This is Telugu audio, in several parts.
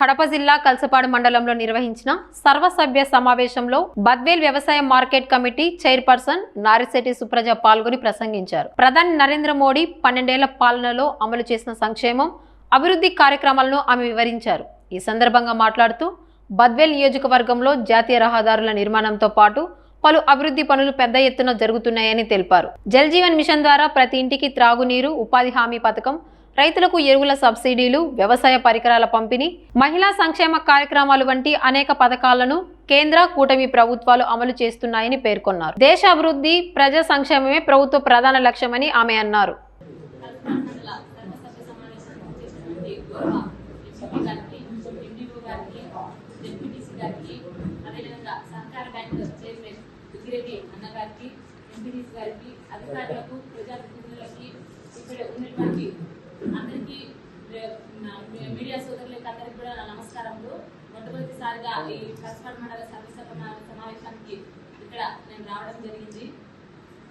కడప జిల్లా కల్సపాడు మండలంలో నిర్వహించిన సర్వసభ్య సమావేశంలో బద్వేల్ వ్యవసాయ market committee chairperson Narisetti Supraja పాల్గొని ప్రసంగించారు. ప్రధాని నరేంద్ర మోడీ 12 ఏళ్ల పాలనలో అమలు చేసిన సంక్షేమం, అభివృద్ధి కార్యక్రమాలను ఆమె వివరించారు. ఈ సందర్భంగా మాట్లాడుతూ బద్వేల్ నియోజకవర్గంలో జాతీయ రహదారుల నిర్మాణంతో పాటు పలు అభివృద్ధి పనులు పెద్ద ఎత్తున జరుగుతున్నాయని తెలిపారు. జల్ జీవన్ మిషన్ ద్వారా ప్రతి ఇంటికి త్రాగునీరు, ఉపాధి హామీ పథకం, రైతులకు ఎరువుల సబ్సిడీలు, వ్యవసాయ పరికరాల పంపిణీ, మహిళా సంక్షేమ కార్యక్రమాలు వంటి అనేక పథకాలను కేంద్ర కూటమి ప్రభుత్వాలు అమలు చేస్తున్నాయని పేర్కొన్నారు. దేశ అభివృద్ధి, ప్రజా సంక్షేమమే ప్రభుత్వ ప్రధాన లక్ష్యమని ఆమె అన్నారు. అందరికీ మీడియా సోదరులకు అందరికీ కూడా నమస్కారములు. మొట్టమొదటిసారిగా ఈ కల్సపాడు మండల సర్వసభ్య సమావేశానికి ఇక్కడ నేను రావడం జరిగింది.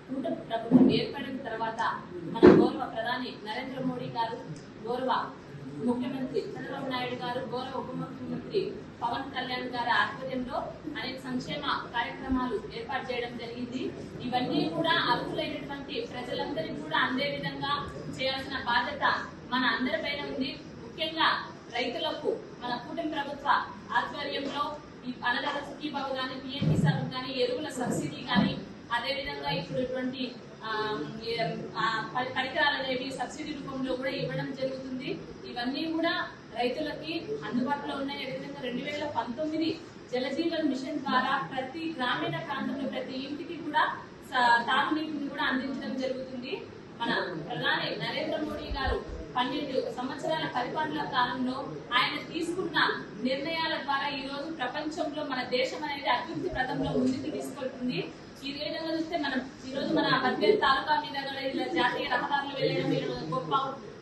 కూటమి ప్రభుత్వం ఏర్పడిన తర్వాత మన గౌరవ ప్రధాని నరేంద్ర మోడీ గారు, గౌరవ ముఖ్యమంత్రి చంద్రబాబు నాయుడు గారు, గౌరవ ఉప ముఖ్యమంత్రి పవన్ కళ్యాణ్ గారి ఆధ్వర్యంలో అనేక సంక్షేమ కార్యక్రమాలు ఏర్పాటు చేయడం జరిగింది. ఇవన్నీ కూడా అర్హులైనటువంటి ప్రజలందరికీ కూడా అందే విధంగా చేయాల్సిన బాధ్యత మన అందరిపైన ఉంది. ముఖ్యంగా రైతులకు మన కూటమి ప్రభుత్వ ఆధ్వర్యంలో ఈ అన్నదాత సుఖీబాబు కానీ, పిఎం కిసాన్ కానీ, ఎరువుల సబ్సిడీ కానీ, అదేవిధంగా ఇప్పుడు ఇటువంటి పరికరాలు అనేవి సబ్సిడీ రూపంలో కూడా ఇవ్వడం జరుగుతుంది. ఇవన్నీ కూడా రైతులకి అందుబాటులో ఉన్నాయి. అదేవిధంగా 2019 జలజీవన్ మిషన్ ద్వారా ప్రతి గ్రామీణ ప్రాంతంలో ప్రతి ఇంటికి కూడా తాగునీటిని కూడా అందించడం జరుగుతుంది. మన ప్రధాని నరేంద్ర మోడీ గారు 12 సంవత్సరాల పరిపాలన కాలంలో ఆయన తీసుకున్న నిర్ణయాల ద్వారా ఈ రోజు ప్రపంచంలో మన దేశం అనేది అభివృద్ధి పథంలో ముందుకు తీసుకెళ్తుంది. ఈ విధంగా చూస్తే మనం ఈ రోజు మన బద్వేల్ తాలూకా మీద ఇలా జాతీయ రహదారులు వెళ్ళడం, గొప్ప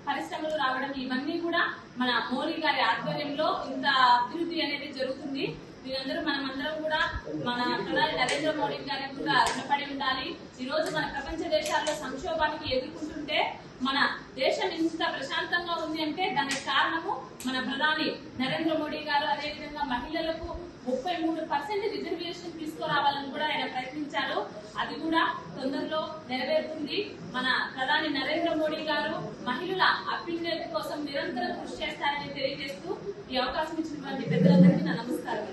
పరిశ్రమలు రావడం, ఇవన్నీ కూడా మన మోడీ గారి ఆధ్వర్యంలో ఇంత అభివృద్ధి అనేది జరుగుతుంది. మీరందరూ మనమందరం కూడా మన ప్రధాని నరేంద్ర మోడీ గారికి కూడా రుణపడి ఉండాలి. ఈ రోజు మన ప్రపంచ దేశాల్లో సంక్షోభానికి ఎదుర్కొంటుంటే మన దేశం ఇంత ప్రశాంతంగా ఉంది అంటే దానికి కారణము మన ప్రధాని నరేంద్ర మోడీ గారు. అదేవిధంగా మహిళలకు 33% రిజర్వేషన్ తీసుకురావాలని కూడా ఆయన ప్రయత్నించారు. అది కూడా తొందరలో నెరవేరుతుంది. మన ప్రధాని నరేంద్ర మోడీ గారు మహిళల అభ్యున్నతి కోసం నిరంతరం కృషి చేస్తారని తెలియజేస్తూ ఈ అవకాశం ఇచ్చినటువంటి పెద్దలందరికీ నా నమస్కారం.